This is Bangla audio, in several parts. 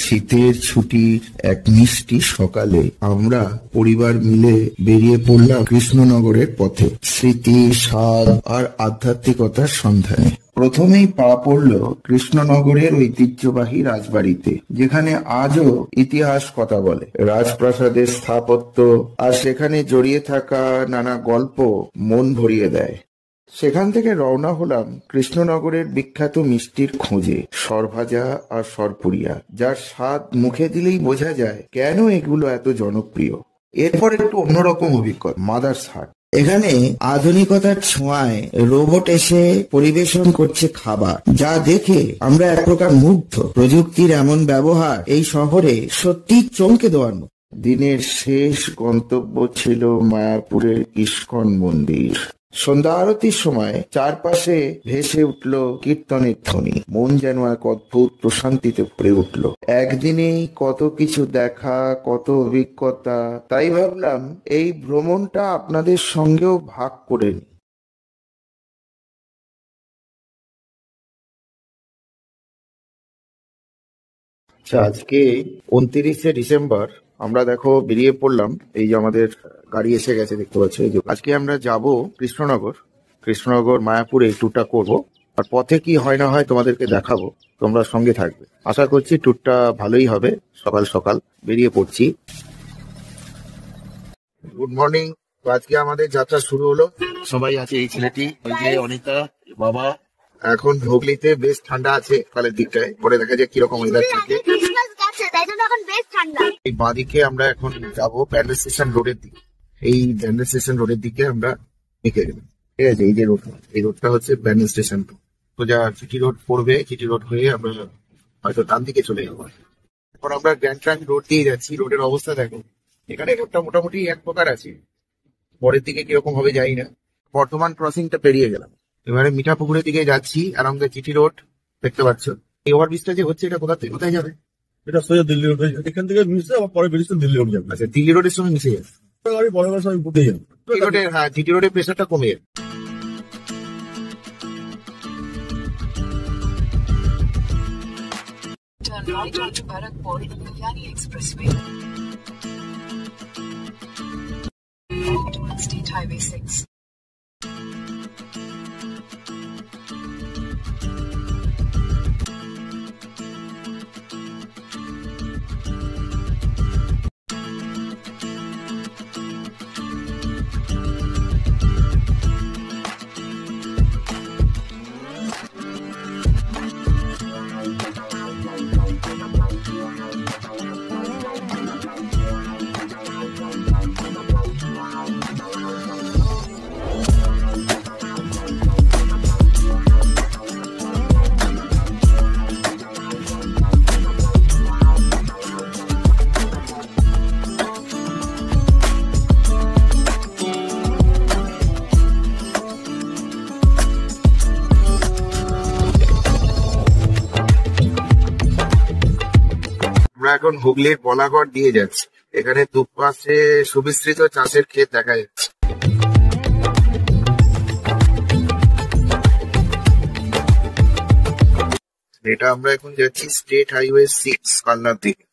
শীতের ছুটির এক মিষ্টি সকালে আমরা পরিবার মিলে বেরিয়ে পড়লাম কৃষ্ণনগরের পথে, স্মৃতি, স্বাদ আর আধ্যাত্মিকতার সন্ধানে। প্রথমেই পা পড়ল কৃষ্ণনগরের ঐতিহ্যবাহী রাজবাড়িতে, যেখানে আজও ইতিহাস কথা বলে। রাজপ্রাসাদের স্থাপত্য আর সেখানে জড়িয়ে থাকা নানা গল্প মন ভরিয়ে দেয়। সেখান থেকে রওনা হলাম কৃষ্ণনগরের বিখ্যাত মিষ্টির খোঁজে, সরভাজা আর সরপুরিয়া, যার স্বাদ মুখে দিলেই বোঝা যায় কেন এগুলো এত জনপ্রিয়। এরপর একটু অন্যরকম অভিজ্ঞতা, মাদার্স হাট। এখানে আধুনিকতার ছোঁয়ায় রোবট এসে পরিবেশন করছে খাবার, যা দেখে আমরা এক প্রকার মুগ্ধ। প্রযুক্তির এমন ব্যবহার এই শহরে সত্যি চমকে দেওয়ার মতো। দিনের শেষ গন্তব্য ছিল মায়াপুরের ইস্কন মন্দির। সন্ধ্যা আরতির সময় চারপাশে ভেসে উঠল কীর্তনের ধ্বনি, মন যেন এক অদ্ভুত প্রশান্তিতে ভরে উঠল। একদিনেই কত কিছু দেখা, কত অভিজ্ঞতা, তাই ভাবলাম এই ভ্রমণটা আপনাদের সঙ্গেও ভাগ করে নিই। আজকে 29শে ডিসেম্বর, আমরা দেখো বেরিয়ে পড়লাম। এই যে আমাদের গাড়ি এসে গেছে, দেখতে পাচ্ছ। আজকে আমরা যাব কৃষ্ণনগর মায়াপুর, এই ট্যুরটা করব। আর পথে কি হয় না হয় তোমাদেরকে দেখাবো, তোমরা সঙ্গে থাকবে। আশা করছি ট্যুরটা ভালোই হবে। সকাল সকাল বেরিয়ে পড়ছি। Good morning. আজকে আমাদের যাত্রা শুরু হলো। সবাই আছে, এই ছেলেটি, ওই যে অনিতা, বাবা। এখন হুগলিতে বেশ ঠান্ডা আছে সকালের দিকটায়, পরে দেখা যায় কিরকম ওয়েদার থাকে। এই বাঁদিকে আমরা এখন যাবো ব্যান্ডেল স্টেশন রোডের দিকে। এই ব্যান্ডেল স্টেশন রোডের দিকে আমরা এঁকে গেলাম, ঠিক আছে। এই যে রোড, এই রোডটা হচ্ছে ব্যান্ডেল স্টেশন। তো যা চিটি রোড পড়বে, চিটি রোড হয়ে আমরা হয়তো ডান দিকে চলে যাবো। এখন আমরা গ্র্যান্ড ট্রাঙ্ক রোড দিয়ে যাচ্ছি। রোডের অবস্থা দেখো, এখানে রোডটা মোটামুটি এক প্রকার আছে। পরের দিকে কিরকম হবে জানি না। বর্ধমান ক্রসিংটা পেরিয়ে গেলাম, এবারে মিঠাপুকুরের দিকে যাচ্ছি। আর আমাদের চিটি রোড দেখতে পাচ্ছ। এই ওভারব্রিজটা যে হচ্ছে, এটা কোথা থেকে কোথায় যাবে? এটা সোজা দিল্লি রোড, এখান থেকে মিশে আবার পরে বেরিয়ে দিল্লি রোড যাবে। আচ্ছা, দিল্লি রোডের সঙ্গে মিশে যাবে। গাড়ি বড় গাড়ি সবাই বুঝে যাবে। হ্যাঁ, জিটি রোডের প্রেশারটা কমে যাবে। Turn right onto Barakpur Kalyani Expressway. Heading towards State Highway 6. আমরা এখন হুগলির বলাগড় দিয়ে যাচ্ছি। এখানে দুপাশে সুবিস্তৃত চাষের ক্ষেত দেখা যাচ্ছে। এটা আমরা এখন যাচ্ছি স্টেট হাইওয়ে 6 কালনার দিকে।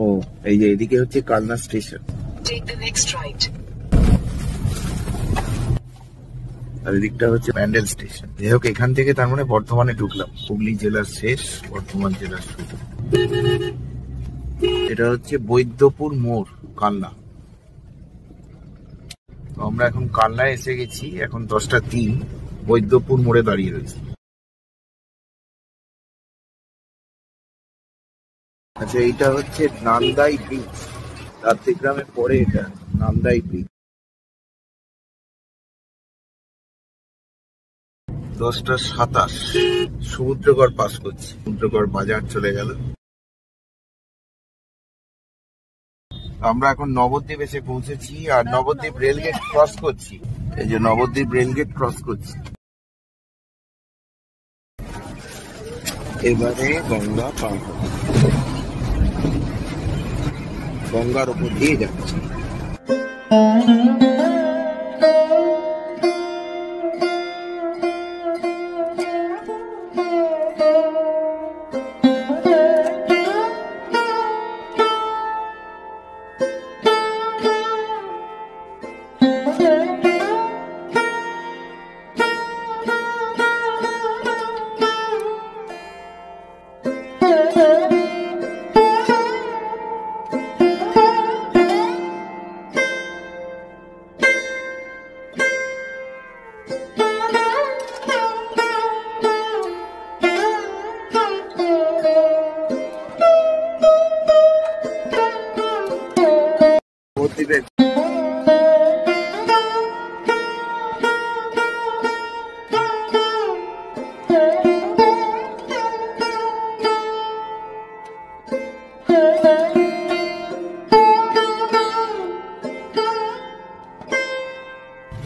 ও, এই যে এদিকে হচ্ছে Kalna station. Take the next right. আর এদিকটা হচ্ছে ব্যান্ডেল স্টেশন। যাই হোক, এখান থেকে তার মানে বর্ধমানে ঢুকলাম। হুগলি জেলার শেষ, বর্ধমান জেলার শুরু। এটা হচ্ছে বৈদ্যপুর মোড়, কালনা। তো আমরা এখন কালনায় এসে গেছি। এখন 10টা 3, বৈদ্যপুর মোড়ে দাঁড়িয়ে রয়েছি। আচ্ছা, এইটা হচ্ছে নান্দাই ব্রিজ, রাত্রিগ্রামের পরে এটা নান্দাই ব্রিজ। 10:27 সমুদ্রগড় পাস করছি, সমুদ্রগড় বাজার চলে গেল। আমরা এখন নবদ্বীপ এসে পৌঁছেছি আর নবদ্বীপ রেলগেট ক্রস করছি। এই যে নবদ্বীপ রেলগেট ক্রস করছি। এবারে গঙ্গা পার হবে, গঙ্গার উপর দিয়ে যাচ্ছে। নবদ্বীপের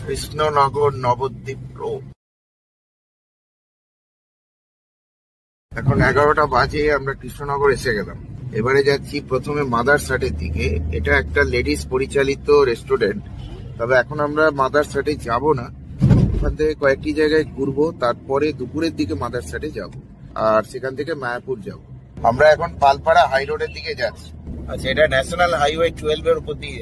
কৃষ্ণনগর নবদ্বীপ রোড। এখন 11টা বাজে, আমরা কৃষ্ণনগর এসে গেলাম। এবারে যাচ্ছি প্রথমে মাদারসাটের দিকে। এটা একটা লেডিস পরিচালিত রেস্টুরেন্ট, তবে এখন আমরা মাদারসাটে যাব না, ওখান থেকে কয়েকটি জায়গায় ঘুরবো, তারপরে দুপুরের দিকে মাদারসাটে যাব আর সেখান থেকে মায়াপুর যাব। আমরা এখন পালপাড়া হাই রোডের দিকে যাচ্ছি। আচ্ছা, এটা ন্যাশনাল হাইওয়ে 12 এর উপর দিয়ে।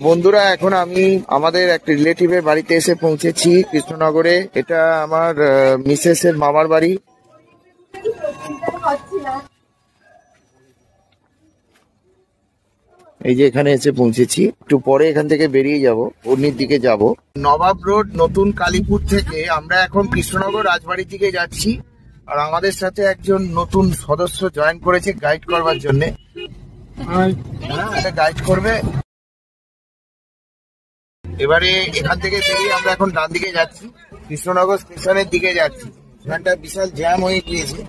বন্ধুরা, এখন আমি আমাদের এক রিলেটিভের বাড়িতে এসে পৌঁছেছি কৃষ্ণনগরে। এটা আমার মিসেস এর মামার বাড়ি। এই যে এখানে এসে পৌঁছেছি, একটু পরে এখান থেকে বেরিয়ে যাব, অন্যের দিকে যাব। নবাব রোড নতুন কালীপুর থেকে আমরা এখন কৃষ্ণনগর রাজবাড়ির দিকে যাচ্ছি। আর আমাদের সাথে একজন নতুন সদস্য জয়েন করেছে গাইড করবার জন্য। গাইড করবে। এবারে এখান থেকে বেরিয়ে আমরা এখন ডান দিকে যাচ্ছি, কৃষ্ণনগর স্টেশনের দিকে যাচ্ছি। এখানটা বিশাল জ্যাম হয়ে গিয়েছে।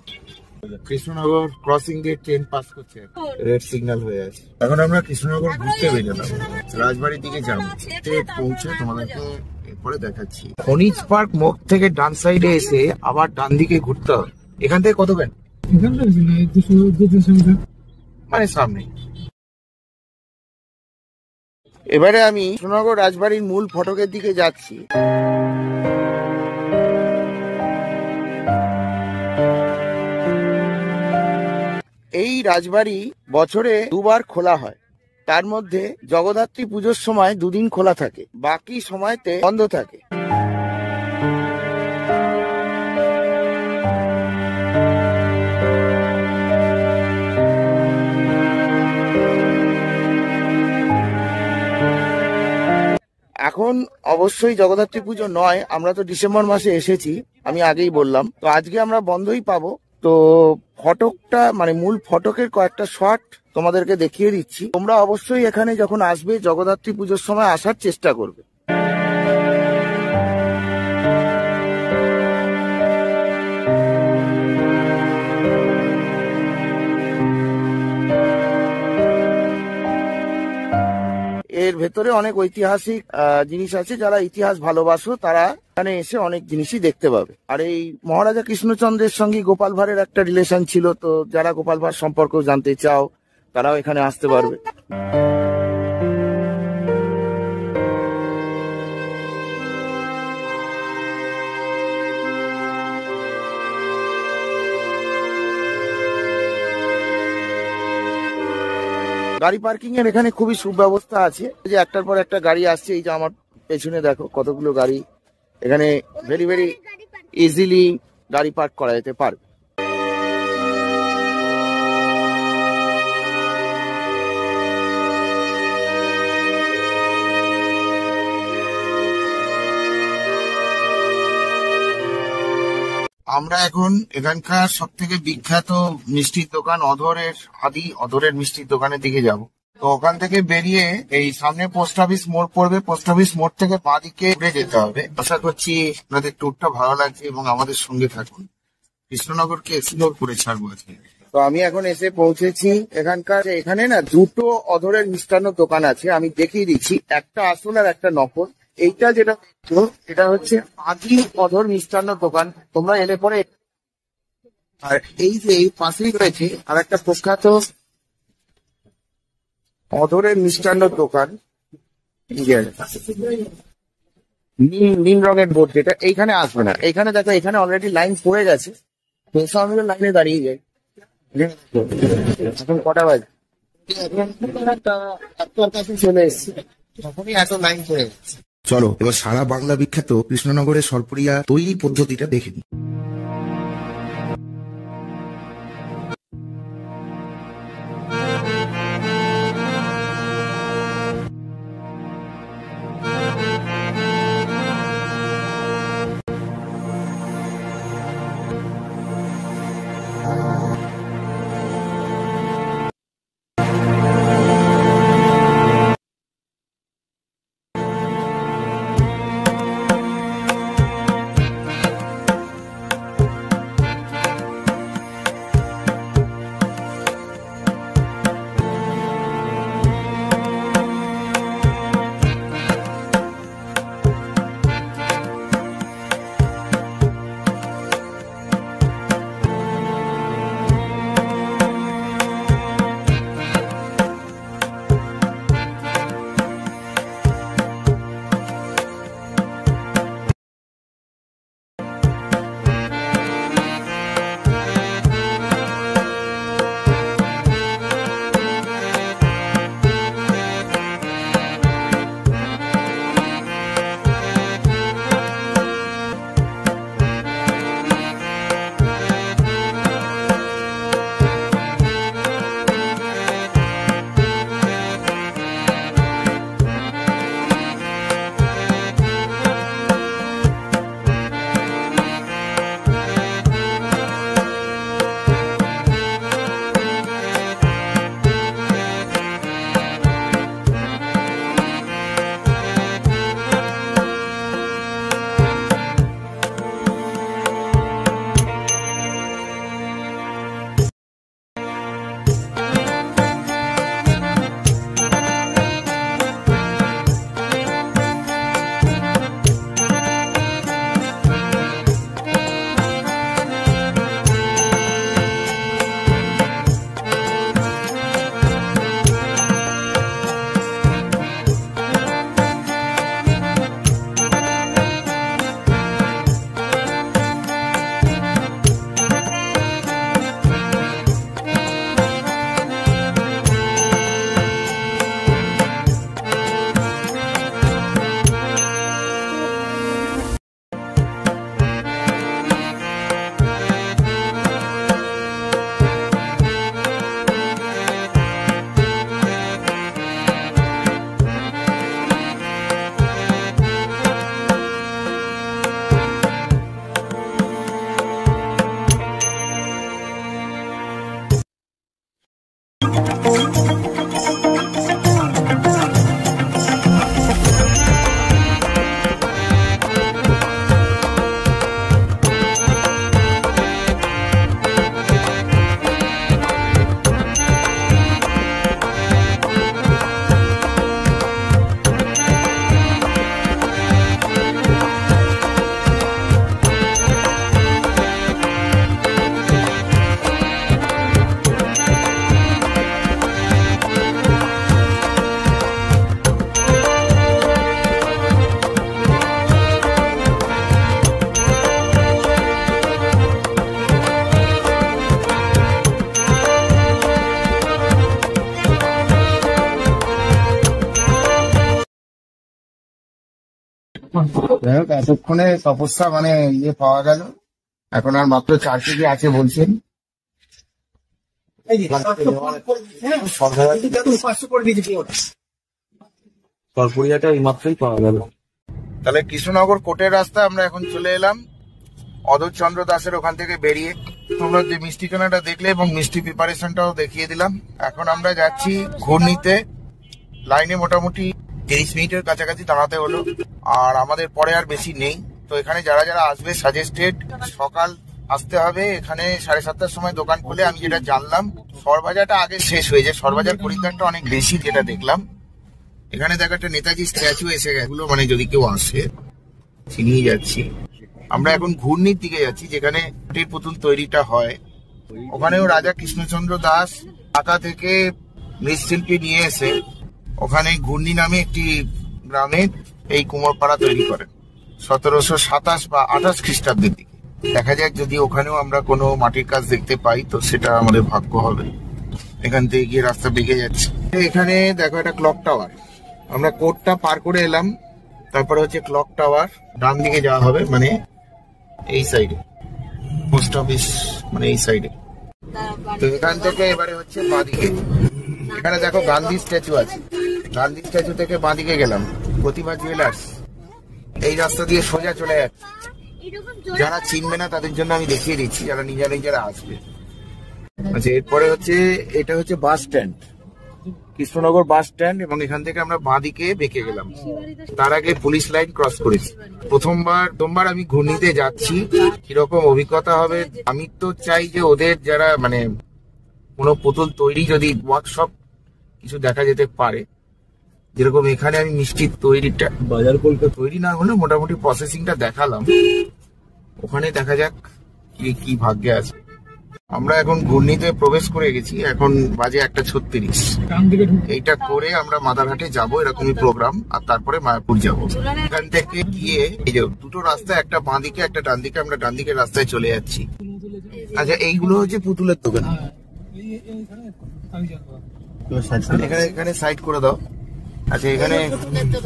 কৃষ্ণনগর ক্রসিং দিয়ে ট্রেন পাস করছে, রেড সিগন্যাল হয়ে আছে। এখন আমরা কৃষ্ণনগর ঘুরতে বেরোলাম, রাজবাড়ির দিকে যাবো। পৌঁছে তোমাদেরকে এরপরে দেখাচ্ছি। খনিজ পার্ক মোড় থেকে ডান সাইডে এসে আবার ডান দিকে ঘুরতে হবে। এখান থেকে কত কেন মানে সামনে। এবারে আমি কৃষ্ণনগর রাজবাড়ির মূল ফটকের দিকে যাচ্ছি। এই রাজবাড়ি বছরে দুবার খোলা হয়, তার মধ্যে জগদ্ধাত্রী পুজোর সময় 2 দিন খোলা থাকে, বাকি সময়তে বন্ধ থাকে। এখন অবশ্যই জগদ্ধাত্রী পুজো নয়, আমরা তো ডিসেম্বর মাসে এসেছি, আমি আগেই বললাম। তো আজকে আমরা বন্ধই পাবো। তো ফটকটা মানে মূল ফটকের কয়েকটা শট তোমাদেরকে দেখিয়ে দিচ্ছি। তোমরা অবশ্যই এখানে যখন আসবে জগদ্ধাত্রী পুজোর সময় আসার চেষ্টা করবে। এর ভেতরে অনেক ঐতিহাসিক জিনিস আছে, যারা ইতিহাস ভালোবাসো তারা এখানে এসে অনেক জিনিসই দেখতে পাবে। আর এই মহারাজা কৃষ্ণচন্দ্রের সঙ্গে গোপাল ভাঁড়ের একটা রিলেশন ছিল, তো যারা গোপাল ভাঁড় সম্পর্কে জানতে চাও তারাও এখানে আসতে পারবে। গাড়ি পার্কিং এর এখানে খুবই সুব্যবস্থা আছে, যে একটার পর একটা গাড়ি আসছে। এই যে আমার পেছনে দেখো কতগুলো গাড়ি, এখানে ভেরি ভেরি ইজিলি গাড়ি পার্ক করা যেতে পারে। আমরা এখন এখানকার সব থেকে বিখ্যাত মিষ্টির দোকান অধরের মিষ্টির দোকানের দিকে যাব। তো ওখান থেকে বেরিয়ে এই সামনে পোস্ট অফিস মোড় পড়বে, পোস্ট অফিস মোড় থেকে বাঁদিকে ঘুরে যেতে হবে। আশা করছি আপনাদের ট্যুরটা ভালো লাগছে এবং আমাদের সঙ্গে থাকুন। কৃষ্ণনগরকে এক্সপ্লোর করে ছাড়বো আজকে। তো আমি এখন এসে পৌঁছেছি এখানকার। এখানে না দুটো অধরের মিষ্টান্ন দোকান আছে, আমি দেখিয়ে দিচ্ছি, একটা আসল আর একটা নকল। এইটা যেটা দেখছো এটা হচ্ছে আদি অধর মিষ্টান্ন দোকান, তোমরা এলে পরে। আর এই যে এই পাশেই রয়েছে আর একটা প্রখ্যাত অধরের মিষ্টান্ন দোকান, নীল রঙের বোর্ড, যেটা এইখানে আসবে না। এইখানে দেখো, এখানে অলরেডি লাইন পড়ে গেছে, সবাই মিলে লাইনে দাঁড়িয়ে যায়। এখন কটা বাজে? একটার কাছে চলে এসেছি, তখনই এত লাইন পড়ে গেছে। চলো এবার সারা বাংলা বিখ্যাত কৃষ্ণনগরের সরপুরিয়া তৈরি পদ্ধতিটা দেখে নিই। যাই হোক, এতক্ষণে তপস্যা মানে ইয়ে পাওয়া গেল। এখন আর মাত্র 4 কেজি আছে বলছেন। সরপুরিয়াটা এই মাত্রই পাওয়া গেল। তাহলে কৃষ্ণনগর কোর্টের রাস্তা আমরা এখন চলে এলাম অধর চন্দ্র দাসের ওখান থেকে বেরিয়ে। তোমরা যে মিষ্টি কেনাটা দেখলে এবং মিষ্টি প্রিপারেশনটাও দেখিয়ে দিলাম। এখন আমরা যাচ্ছি ঘূর্ণিতে। লাইনে মোটামুটি 30 মিনিটের কাছাকাছি দাঁড়াতে হলো, আর আমাদের পরে আর বেশি নেই। তো এখানে যারা যারা আসবে সাজেস্টেড সকাল আসতে হবে। এখানে 7:30টার সময় দোকান খুলে, আমি যেটা জানলাম সরবাজারটা আগে শেষ হয়ে যায়, সরবাজার খরিদ্দারটা অনেক বেশি যেটা দেখলাম। এখানে দেখো একটা নেতাজি স্ট্যাচু এসে গেল, মানে যদি কেউ আসে চিনিয়ে যাচ্ছি। আমরা এখন ঘূর্ণির দিকে যাচ্ছি যেখানে মাটির পুতুল তৈরিটা হয়। ওখানেও রাজা কৃষ্ণচন্দ্র দাস ঢাকা থেকে মৃৎশিল্পী নিয়ে এসে ওখানে ঘূর্ণি নামে একটি গ্রামে এই কুমোরপাড়া তৈরি করেন 1727 বা 28 খ্রিস্টাব্দের দিকে। দেখা যাক যদি ওখানেও আমরা কোনো মাটির কাজ দেখতে পাই তো সেটা আমাদের ভাগ্য হবে। এখান থেকে গিয়ে রাস্তা বেঁকে যাচ্ছে। এখানে দেখো একটা ক্লক টাওয়ার। আমরা কোর্টটা পার করে এলাম, তারপরে হচ্ছে ক্লক টাওয়ার। ডান দিকে যাওয়া হবে, মানে এই সাইডে পোস্ট অফিস, মানে এই সাইডে। তো এখান থেকে এবারে হচ্ছে বাঁদিকে। এখানে দেখো গান্ধী স্ট্যাচু আছে। গান্ধী স্ট্যাচু থেকে বাঁদিকে গেলাম প্রতিভা জুয়েলার্স। এই রাস্তা দিয়ে সোজা চলে যাচ্ছে। যারা চিনবে না তাদের জন্য আমি দেখিয়ে দিচ্ছি, যারা নিজেরা আসবে। আচ্ছা, এরপরে হচ্ছে এটা হচ্ছে bus stand, Krishnanagar bus stand, এবং এখান থেকে আমরা বাঁদিকে বেঁকে গেলাম। তার আগে পুলিশ লাইন ক্রস করেছি। প্রথমবার আমি ঘূর্ণিতে যাচ্ছি, কিরকম অভিজ্ঞতা হবে। আমি তো চাই যে ওদের যারা মানে কোনো পুতুল তৈরি যদি ওয়ার্কশপ কিছু দেখা যেতে পারে, যেরকম এখানে আমি মিষ্টির তৈরিটা বাজার কলকাতা তৈরি না হলে মোটামুটি প্রসেসিংটা দেখালাম। ওখানে দেখা যাক কি ভাগ্যে আছে। আমরা এখন ঘূর্ণিতে প্রবেশ করে গেছি, এখন বাজে 1:36। এইটা করে আমরা মাদারহাটে যাব, এরকমই প্রোগ্রাম। আর তারপরে মায়াপুর যাব। এখান থেকে গিয়ে এই যে দুটো রাস্তা, একটা বাঁ দিকে একটা ডান দিকে, আমরা ডান দিকের রাস্তায় চলে যাচ্ছি। আচ্ছা, এইগুলো হচ্ছে পুতুলের দোকান। এখানে সাইড করে দাও। আচ্ছা, এখানে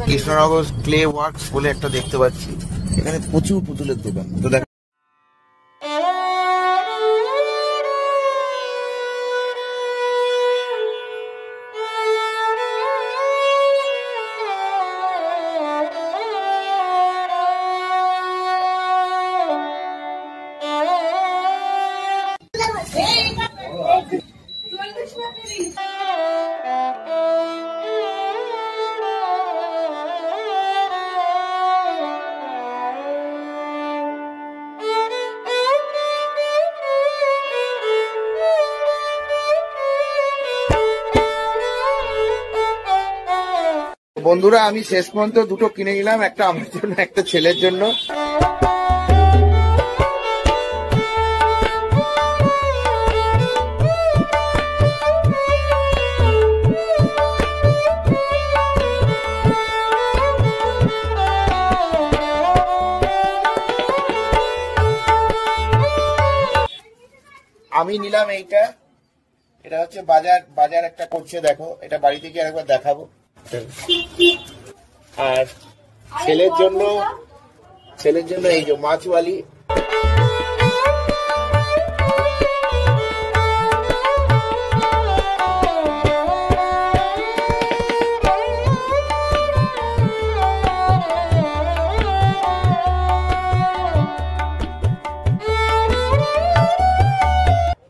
কৃষ্ণনগর ক্লে ওয়ার্কস বলে একটা দেখতে পাচ্ছি। এখানে প্রচুর পুতুলের দোকান। তো দেখ, বন্ধুরা আমি শেষ পর্যন্ত দুটো কিনে নিলাম, একটা আমার জন্য একটা ছেলের জন্য। আমি নিলাম এইটা। এটা হচ্ছে বাজার একটা করছে, দেখো। এটা বাড়িতে গিয়ে আরেকবার দেখাবো। আর ছেলের জন্য এই যে মাছওয়ালি।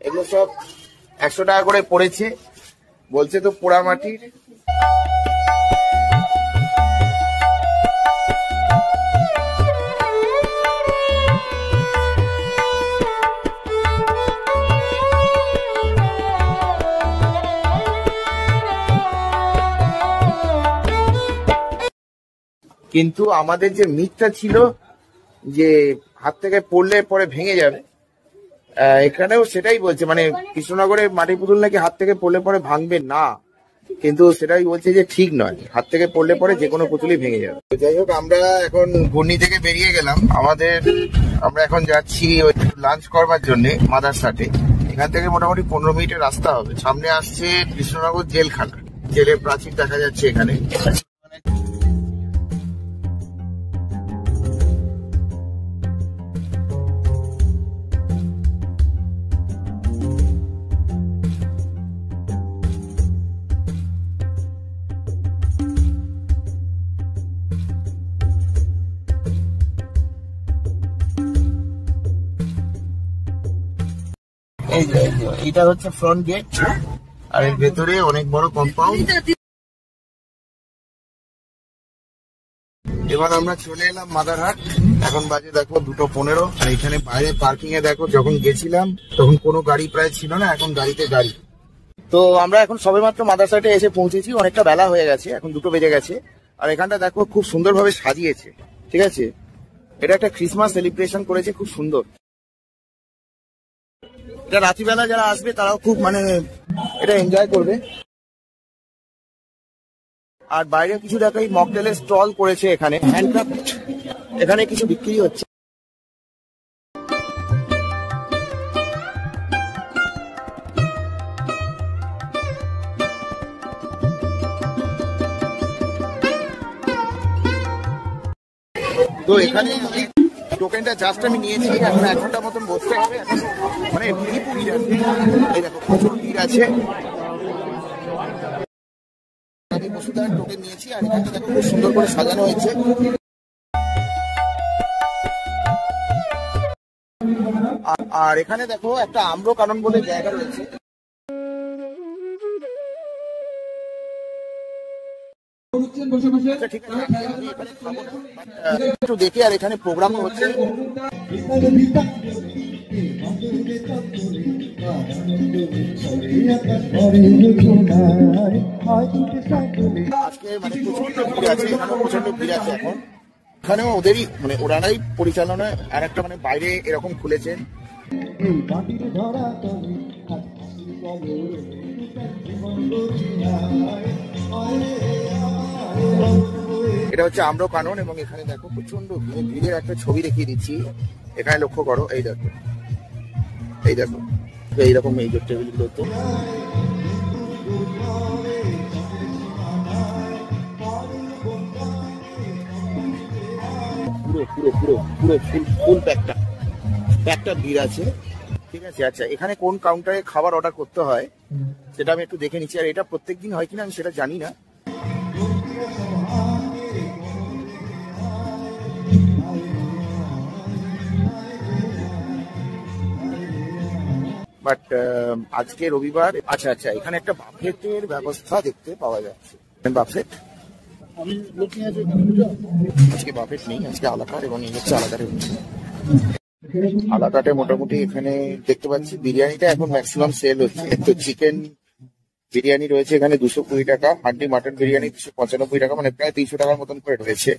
এগুলো সব 100 টাকা করে পড়েছে, বলছে তো পোড়া মাটির। কিন্তু আমাদের যে মিথটা ছিল যে হাত থেকে পড়লে পরে ভেঙে যাবে, এখানেও সেটাই বলছে। মানে কৃষ্ণনগরে মাটি পুতুল নাকি হাত থেকে পড়লে পরে ভাঙবে না, কিন্তু সেটাই বলছে যে ঠিক নয়, হাত থেকে পড়লে পরে যে কোনো পুতুলই ভেঙে যাবে। যাই হোক, আমরা এখন ঘূর্ণি থেকে বেরিয়ে গেলাম। আমরা এখন যাচ্ছি লাঞ্চ করবার জন্য মাদারহাটে। এখান থেকে মোটামুটি 15 মিনিটের রাস্তা হবে। সামনে আসছে কৃষ্ণনগর জেলখানা, জেলের প্রাচীর দেখা যাচ্ছে এখানে। এইটা হচ্ছে ফ্রন্ট গেট, আর এর ভেতরে অনেক বড় কম্পাউন্ড। এবার আমরা চলে এলাম মাদারহাট। এখন বাজে দেখো 2:15। আর এখানে বাইরে পার্কিং এ দেখো, যখন গেছিলাম তখন কোনো গাড়ি প্রায় ছিল না, এখন গাড়িতে গাড়ি। তো আমরা এখন সবেমাত্র মাদারহাটে এসে পৌঁছেছি, অনেকটা বেলা হয়ে গেছে, এখন 2টো বেজে গেছে। আর এখানটা দেখো খুব সুন্দরভাবে সাজিয়েছে, ঠিক আছে। এটা একটা ক্রিসমাস সেলিব্রেশন করেছে, খুব সুন্দর। এটা রাত্রিবেলা যারা আসবে তারাও খুব এটা এনজয় করবে। আর বাইরে কিছু দেখাই মকটেলের স্টল করেছে, এখানে হ্যান্ডক্রাফট, এখানে কিছু বিক্রি হচ্ছে। তো এখানে টোকেনটা জাস্ট আমি নিয়েছি, এখন 1 ঘন্টা মতন বসতে হবে। ভিড় আছে, এই দেখো প্রচুর ভিড় আছে। আমি বসুধার টোকেন নিয়েছি, আর এখানটা দেখো খুব সুন্দর করে সাজানো হয়েছে। আর এখানে দেখো একটা আম্রকানন বলে জায়গা রয়েছে। ঠিক আছে, আমি এখানে খাবো না, একটু দেখি। আর এখানে প্রোগ্রামও হচ্ছে। আজকে প্রচন্ড ভিড় আছে, এখানেও প্রচন্ড ভিড় আছে। এখন এখানেও ওদেরই ওরাই পরিচালনায় আর একটা বাইরে এরকম খুলেছে। এটা হচ্ছে আম্রকানন, এবং এখানে দেখো প্রচন্ড ভিড়ের একটা ছবি দেখিয়ে দিচ্ছি। এখানে লক্ষ্য করো, এই দেখো এইরকম মেজর টেবিল গুলোতে পুরো ফুল প্যাকটা ভিড় আছে, ঠিক আছে। আচ্ছা, এখানে কোন কাউন্টারে খাবার অর্ডার করতে হয় সেটা আমি একটু দেখে নিচ্ছি। আর এটা প্রত্যেকদিন হয় কিনা আমি সেটা জানি না। বাট আজকে রবিবার। আচ্ছা, এখানে একটা বাফেটের ব্যবস্থা দেখতে পাওয়া যাচ্ছে। বাফেট আজকে বাফেট নেই, আজকে আলাকার, এবং এই হচ্ছে আলাকাটে মোটামুটি এখানে দেখতে পাচ্ছি বিরিয়ানিটা এখন ম্যাক্সিমাম সেল হচ্ছে। তো চিকেন বিরিয়ানি রয়েছে এখানে 220 টাকা, হান্ডি মাটন বিরিয়ানি 295 টাকা, প্রায় 300 টাকার মতন করে রয়েছে।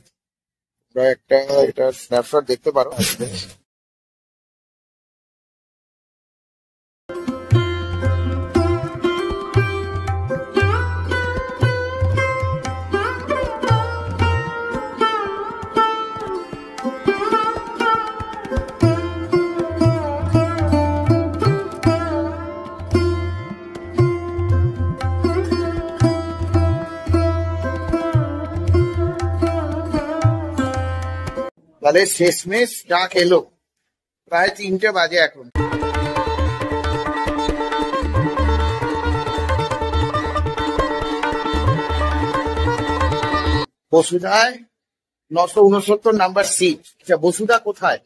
প্রায় এটা স্ন্যাপশট দেখতে পারো। তাহলে শেষমেশ ডাক এলো, প্রায় 3টে বাজে এখন। বসুধায় 969 নাম্বার সিট। আচ্ছা, বসুধা কোথায়?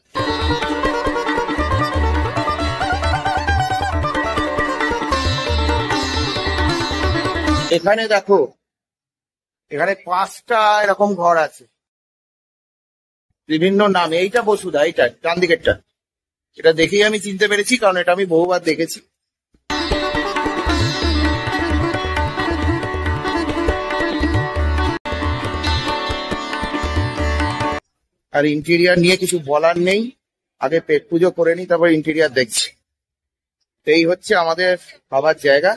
এখানে দেখো, এখানে 5টা এরকম ঘর আছে, বিভিন্ন নামে। এইটা বসুধা, এইটা ডান দিকেরটা, এটা দেখেই আমি চিনতে পেরেছি, কারণ এটা আমি বহুবার দেখেছি। আর ইন্টেরিয়ার নিয়ে কিছু বলার নেই, আগে পেট পুজো করে নি, তারপর ইন্টেরিয়ার দেখছি। এই হচ্ছে আমাদের খাবার জায়গা।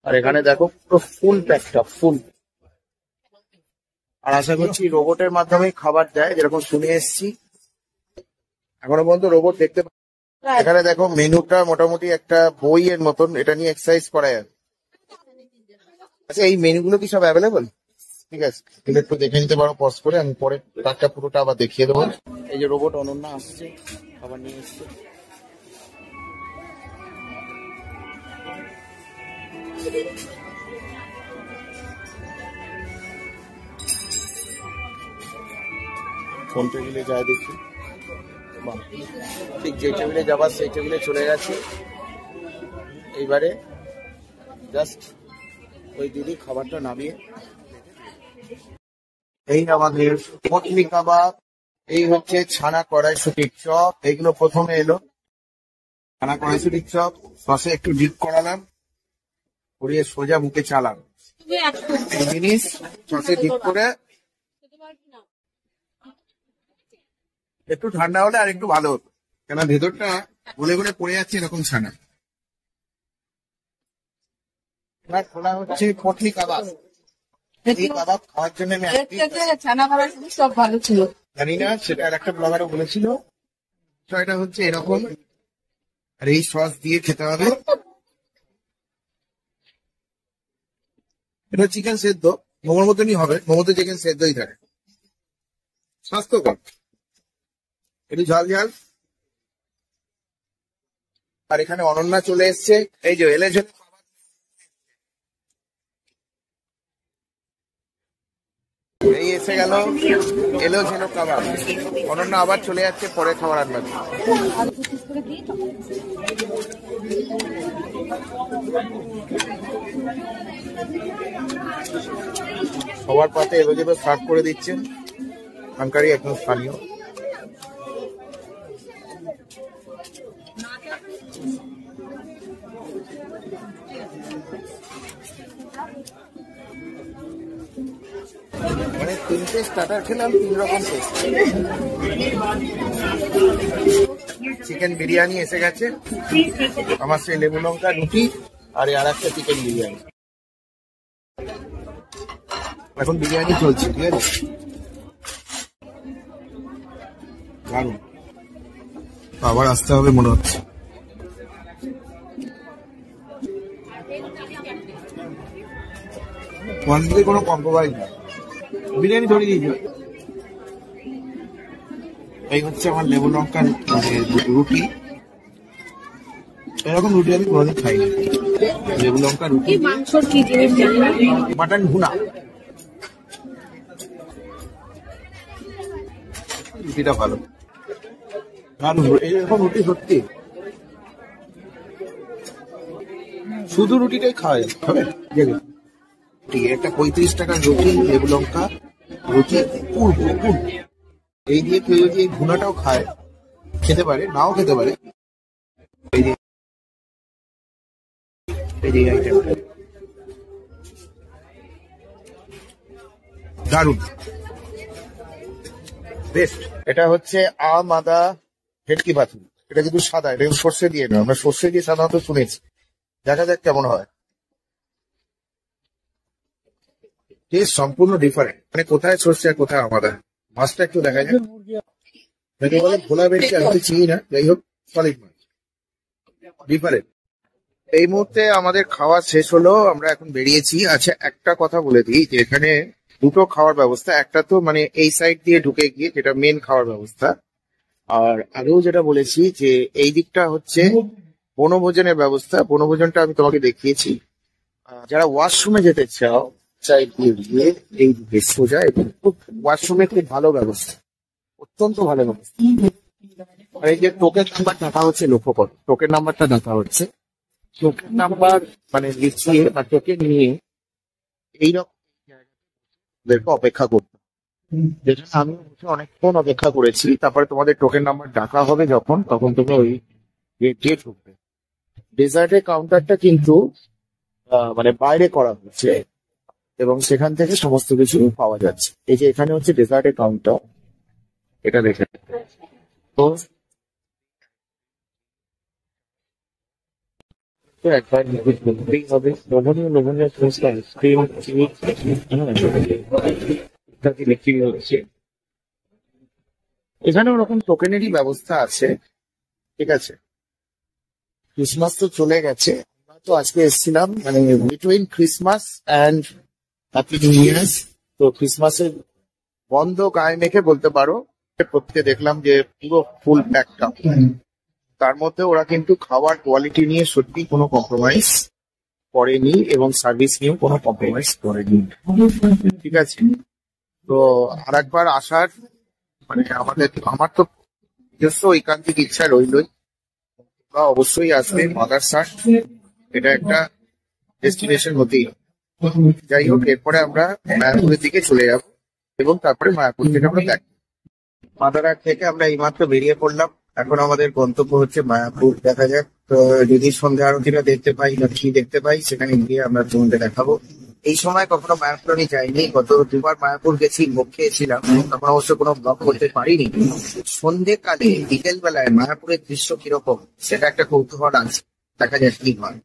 আর এখানে দেখো পুরো ফুল প্যাকটা, ফুল। আর আশা করছি রোবটের মাধ্যমে খাবার দেয়, যেরকম শুনে এসছি। এখনো পর্যন্ত রোবট দেখতে। এখানে দেখো মেনুটা মোটামুটি একটা বইয়ের মতন, এটা নিয়ে এক্সারসাইজ করা যায়। আচ্ছা, এই মেনুগুলো কি সব অ্যাভেলেবল? ঠিক আছে, তুমি একটু দেখে নিতে পারো পজ করে, আমি পরে কার্ডটা পুরোটা আবার দেখিয়ে দেবো। এই যে রোবট অনন্যা আসছে, খাবার নিয়ে এসছে। কোন টেবিলে যায় দেখি। বাহ, ঠিক যে টেবিলে যাবার সেই টেবিলে চলে গেছে। এইবারে জাস্ট ওই দিদি খাবারটা নামিয়ে, এই আমাদের পটলি কাবাব, এই হচ্ছে ছানা কড়াইশুটির চপ। এইগুলো প্রথমে এলো ছানা কড়াইশুটির চপ, সসে একটু ডিপ করালাম, করিয়ে সোজা মুখে চালাম। এই জিনিস সসে ডিপ করে একটু ঠান্ডা হলে আর একটু ভালো হতো, কেন ভেতরটা গলে গলে পড়ে যাচ্ছে এরকম ছানা। এবার খোলা হচ্ছে পটলি কাবাব। এই কাবাব খাওয়ার জন্য আমি ছানা খাবার সব ভালো ছিল, জানি না, সেটা আর একটা ব্লগারও বলেছিল। তো এটা হচ্ছে এরকম, আর এই সস দিয়ে খেতে হবে। এটা চিকেন সেদ্ধ, মোমোর মতনই হবে, মোমোতে চিকেন সেদ্ধই থাকে, স্বাস্থ্যকর, একটু ঝাল ঝাল। আর এখানে অনন্যা চলে এসছে, এই যে এলে এই এসে গেল এলো ঝেলো কাবাব। অনন্যা আবার চলে যাচ্ছে পরে খাবার আনবার। সবার পাতে এলো যেগুলো সার্ভ করে দিচ্ছেন, এখানকারই একদম স্থানীয়। মানে তিনটে স্টার্টার খেলাম, 3 রকম টেস্ট। চিকেন বিরিয়ানি এসে গেছে, আমার সেই লেবু লঙ্কা রুটি, আর আর একটা চিকেন বিরিয়ানি। এখন বিরিয়ানি চলছে, ঠিক আছে, দারুণ। আবার আসতে হবে মনে হচ্ছে। কোয়ান্টিটি কোনো কম্প্রোমাইজ নেই, বিরিয়ানি ধরে দিয়েছে। এই হচ্ছে আমার লেবু লঙ্কার রুটি, এরকম রুটি আমি কোনোদিন খাইনি। লেবু লঙ্কা রুটি, মাটন ভুনা, রুটিটা ভালো, এইরকম রুটি সত্যি শুধু রুটিটাই খাওয়া হবে। একটা 35 টাকার রুটি, লেবু লঙ্কা রুটি, এই দিয়ে কেউ যদি এই ভুনাটাও খায়, খেতে পারে, নাও খেতে পারে। দারুন, বেস্ট। এটা হচ্ছে আম আদা ভেটকি পাথু, এটা কিন্তু সাদা, এটা সর্ষে দিয়ে না, আমরা সর্ষে দিয়ে সাধারণত শুনেছি। দেখা যাক কেমন হয়। টেস্ট সম্পূর্ণ ডিফারেন্ট, মানে কোথায় সর্ষে আর কোথায় আমাদের। মাছটা একটু দেখা যায়, বলে ভোলা বেশি আমি চিনি না, যাই হোক সলিড মাছ, ডিফারেন্ট। এই মুহূর্তে আমাদের খাওয়া শেষ হলো, আমরা এখন বেরিয়েছি। আচ্ছা, একটা কথা বলে দিই যে এখানে দুটো খাওয়ার ব্যবস্থা, একটা তো মানে এই সাইড দিয়ে ঢুকে গিয়ে যেটা মেন খাওয়ার ব্যবস্থা, আর আগেও যেটা বলেছি যে এই দিকটা হচ্ছে বনভোজনের ব্যবস্থা। বনভোজনটা আমি তোমাকে দেখিয়েছি। যারা ওয়াশরুমে যেতে চাও, সাইড দিয়ে গিয়ে এই দিকে সোজা, এবং খুব ওয়াশরুমে খুব ভালো ব্যবস্থা, অত্যন্ত ভালো ব্যবস্থা। আর এই যে টোকেন নাম্বার ডাকা হচ্ছে, লক্ষ্য করো টোকেন নাম্বারটা ডাকা হচ্ছে। টোকেন নাম্বার মানে লিখিয়ে বা টোকেন নিয়ে এইরকম অপেক্ষা করতে, যেটা আমি অনেকক্ষণ অপেক্ষা করেছি। তারপরে তোমাদের টোকেন নাম্বার ডাকা হবে যখন, তখন তুমি ওই গেট ঢুকবে। ডেজার্টের কাউন্টারটা কিন্তু মানে বাইরে করা হচ্ছে, এবং সেখান থেকে সমস্ত কিছু পাওয়া যাচ্ছে। এই যে এখানে হচ্ছে ডেজার্টের কাউন্টার, এটা দেখে তো একবার দেখতেই হবে। লোভনীয় লোভনীয় সমস্ত আইসক্রিম, বিক্রি হচ্ছে। এখানে ওরকম টোকেনেরই ব্যবস্থা আছে, ঠিক আছে। ক্রিসমাস তো চলে গেছে, আমরা তো আজকে এসেছিলাম মানে between Christmas and happy new years. তো ক্রিসমাসের বন্ধ গায়ে মেখে বলতে পারো, প্রত্যেকে দেখলাম যে পুরো ফুল প্যাকটা। তার মধ্যে ওরা কিন্তু খাবার কোয়ালিটি নিয়ে সত্যি কোনো কম্প্রোমাইজ করেনি এবং সার্ভিস নিয়েও কোনো কম্প্রোমাইজ করেনি। ঠিক আছে, তো আর একবার আসার মানে আমার তো নিজস্ব ঐকান্তিক ইচ্ছা রইলই, বা অবশ্যই আসবে মাদারসাট, এটা একটা ডেস্টিনেশন হতেই হবে। যাই হোক, এরপরে আমরা মায়াপুরের দিকে চলে যাব এবং তারপরে মায়াপুর থেকে আমরা দেখব। মাদারহাট থেকে আমরা এইমাত্র বেরিয়ে পড়লাম, এখন আমাদের গন্তব্য হচ্ছে মায়াপুর। দেখা যাক যদি সন্ধ্যা আরতিটা দেখতে পাই না কি দেখতে পাই, সেখানে গিয়ে আমরা তোমাদের দেখাবো। এই সময় কখনো মায়াপুর আমি যাইনি, গত দুবার মায়াপুর গেছি, ভোগ খেয়েছিলাম, তখন অবশ্য কোনো ব্লগ করতে পারিনি। সন্ধ্যেকালে বিকেল বেলায় মায়াপুরের দৃশ্য কিরকম সেটা একটা কৌতূহল আছে, দেখা যাক কি হয়।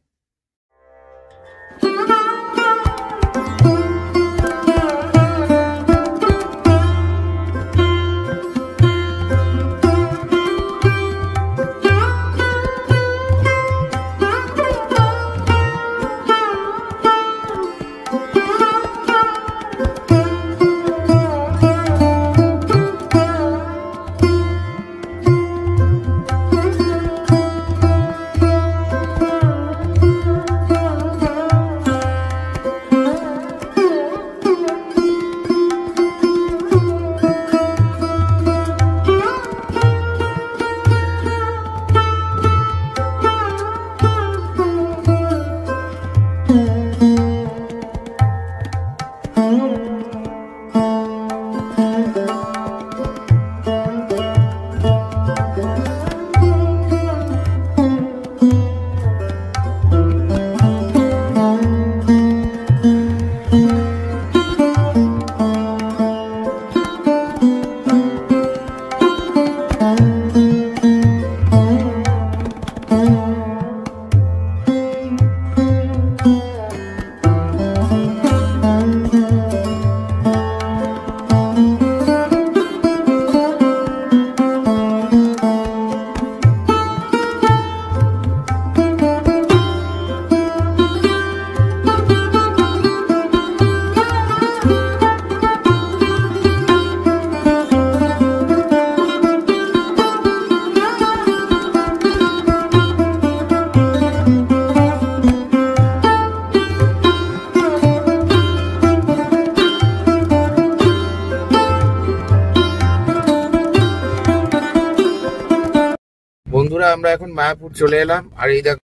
বন্ধুরা, আমরা এখন মায়াপুর চলে এলাম, আর এই দেখো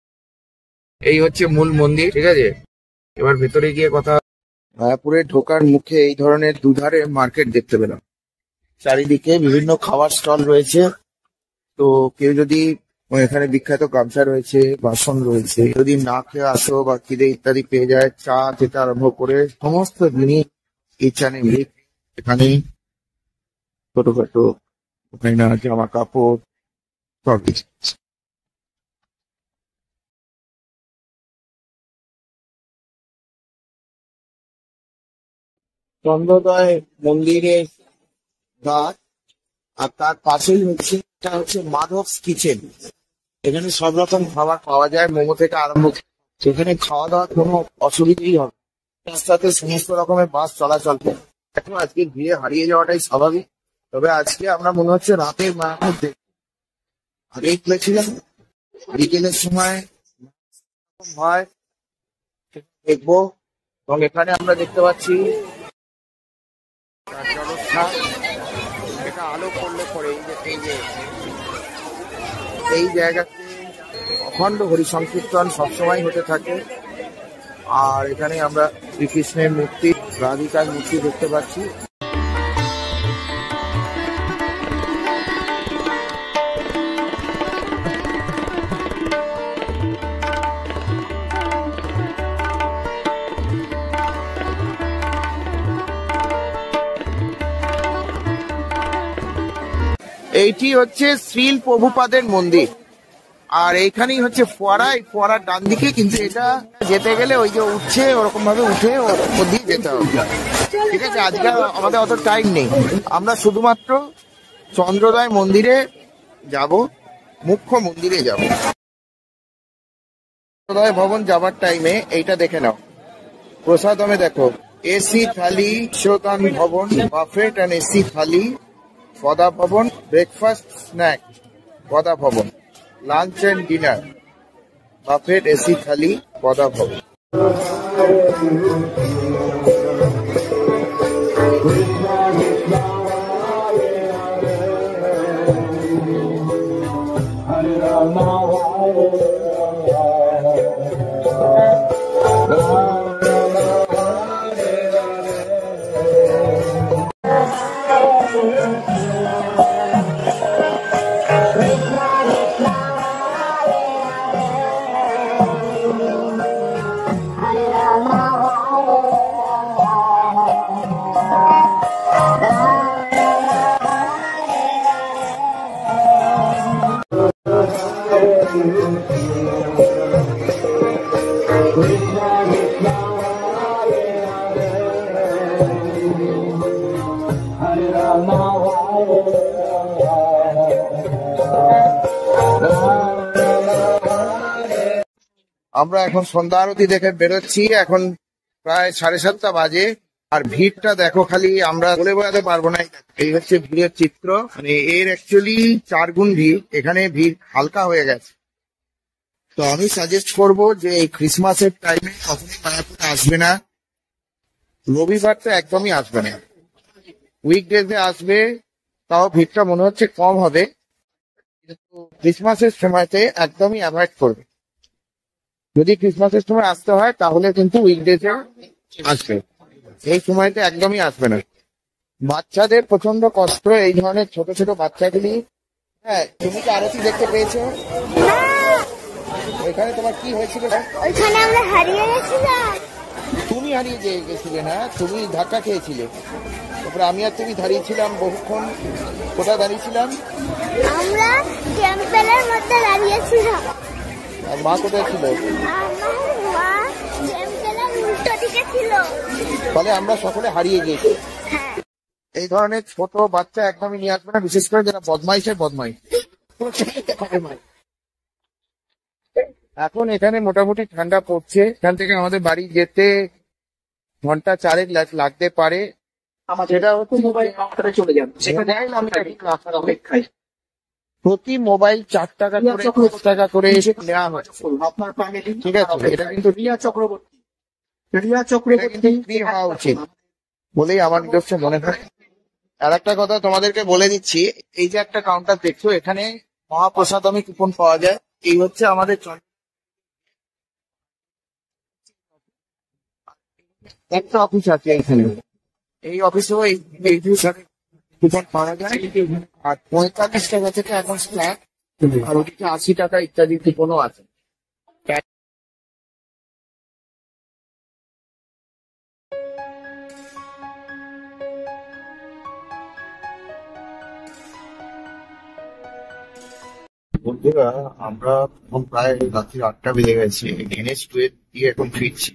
এই হচ্ছে মূল মন্দির। ঠিক আছে, এবার ভেতরে গিয়ে কথা। মায়াপুরে ঢোকার মুখে এই ধরনের দুধারে মার্কেট দেখতে পেলাম, চারিদিকে বিভিন্ন খাবার স্টল রয়েছে। তো কেউ যদি এখানে বিখ্যাত গামছা রয়েছে, বাসন রয়েছে, যদি না খেয়ে আসো বা খিদে ইত্যাদি পেয়ে যায়, চা থেকে আরম্ভ করে সমস্ত জিনিস কিচেনে এখানে ছোটখাটো জামা কাপড় সব কিছু। চন্দ্রোদয় মন্দিরের ঘাট, আর তার পাশেই হচ্ছে এটা হচ্ছে মাধবস কিচেন। এখানে সব রকম খাবার পাওয়া যায়, মোমো থেকে আরম্ভ করে। সেখানে খাওয়া দাওয়ার কোনো অসুবিধাই হবে। রাস্তাতে সমস্ত রকমের বাস চলাচল করে। এখন আজকে ভিড়ে হারিয়ে যাওয়াটাই স্বাভাবিক, তবে আজকে আমরা মনে হচ্ছে রাতের মায়াপুর দেখব। আগেই বলেছিলাম বিকেলের সময় হয় দেখবো, এবং এখানে আমরা দেখতে পাচ্ছি জলস্থান। এটা আলো করলে পরে এই জায়গাতে অখণ্ড হরি সংকীর্তন সবসময় হতে থাকে। আর এখানে আমরা শ্রীকৃষ্ণের মূর্তি, রাধিকার মূর্তি দেখতে পাচ্ছি। এইটি হচ্ছে শ্রীল প্রভুপাদের মন্দির, আর এইখানেই হচ্ছে ফোয়ারা। এই ফোয়ারার ডান দিকে, কিন্তু এটা যেতে গেলে ওই যে উঠছে ওরকম ভাবে উঠে ওপর দিয়ে যেতে হবে। ঠিক আছে, আজকে আমাদের অত টাইম নেই, আমরা শুধুমাত্র চন্দ্রোদয় মন্দিরে যাব, মুখ্য মন্দিরে যাব। চন্দ্রোদয় ভবন যাবার টাইমে এইটা দেখে নাও, প্রসাদমে দেখো এসি থালি, শোতান ভবন, বাফেট অ্যান্ড এসি থালি, পদা ভবন, ব্রেকফাস্ট স্ন্যাক পদা ভবন, lunch and dinner, buffet, AC thali, পদা ভবন। আমরা এখন সন্ধ্যা আরতি দেখে বেরোচ্ছি। এখন প্রায় 7:30 বাজে। আর ভিড়টা দেখো খালি, আমরা বলে বোঝাতে পারবো না। এই হচ্ছে ভিড়ের চিত্র, মানে এর অ্যাকচুয়ালি 4 গুণ ভিড়। এখানে ভিড় হালকা হয়ে গেছে। তো আমি সাজেস্ট করব যে এই ক্রিসমাসের টাইমে কখনোই মায়াপুরে আসবে না। রবিবার তো একদমই আসবে না, উইকডেজে আসবে, তাও ভিড়টা মনে হচ্ছে কম হবে। কিন্তু ক্রিসমাসের সময়তে একদমই অ্যাভয়েড করবে। যদি ক্রিসমাসের সময় আসতে হয় তাহলে কিন্তু উইকডেজে আসবে, এই সময়তে একদমই আসবে না। বাচ্চাদের প্রচন্ড কষ্ট, এই ধরনের ছোট ছোট বাচ্চাগুলি। হ্যাঁ, তুমি কি আরতি দেখতে পেয়েছো? এখানে তোমার কি হয়েছিল? ওইখানে আমরা হারিয়ে গেছিলাম। তুমি হারিয়ে গেছিলে না, তুমি ধাক্কা খেয়েছিলে। তারপরে আমি আর তুমি দাঁড়িয়েছিলাম বহুক্ষণ। কোথায় দাঁড়িয়েছিলাম? আমরা টেম্পলের মধ্যে দাঁড়িয়েছিলাম। আর মা কোথায় ছিল? আমার মা টেম্পলের উল্টো দিকে ছিল। ফলে আমরা সকলে হারিয়ে গিয়েছি। হ্যাঁ, এই ধরনের ছোট বাচ্চা একদমই নিয়ে আসবে না, বিশেষ করে যারা বদমাইশের বদমাইশ। এখন এখানে মোটামুটি ঠান্ডা পড়ছে। এখান থেকে আমাদের বাড়ি যেতে ঘন্টা 4 লাগতে পারে। সেটা হচ্ছে মোবাইল কাউন্টারে চলে যান, সেখানে আমি আপনার অপেক্ষায় প্রতি মোবাইল 4 টাকা করে 5 টাকা করে এসে নেওয়া হয়। আপনার ফ্যামিলি, ঠিক আছে, এটা কিন্তু রিয়া চক্রবর্তী ফ্রি হওয়া উচিত বলেই আমার নিজস্ব মনে হয়। আর একটা কথা তোমাদেরকে বলে দিচ্ছি, এই যে একটা কাউন্টার দেখছো, এখানে মহাপ্রসাদমী কুপন পাওয়া যায়। এই হচ্ছে আমাদের একটা অফিস আছে এখানে, এই অফিসেও এই কুপন পাওয়া যায়। আর 45 টাকা থেকে এখন স্ট্যাক, আর ওদিকে 80 টাকা ইত্যাদি কুপনও আছে। বন্ধুরা, আমরা এখন প্রায় রাত্রি 8টা বেজে গেছে। NH2 দিয়ে এখন ফিরছি।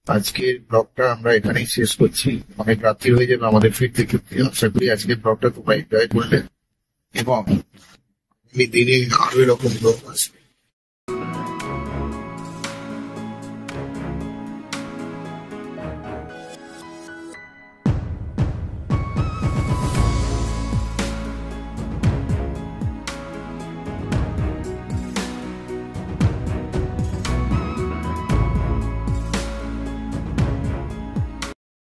আজকের ব্লগটা আমরা এখানেই শেষ করছি। অনেক রাত্রি হয়ে যাবে আমাদের ফিরতে ফিরতে। আশা করি আজকের ব্লগটা তোমরা এনজয় করলে এবং দিনে আরো এরকম ব্লগ আসবে।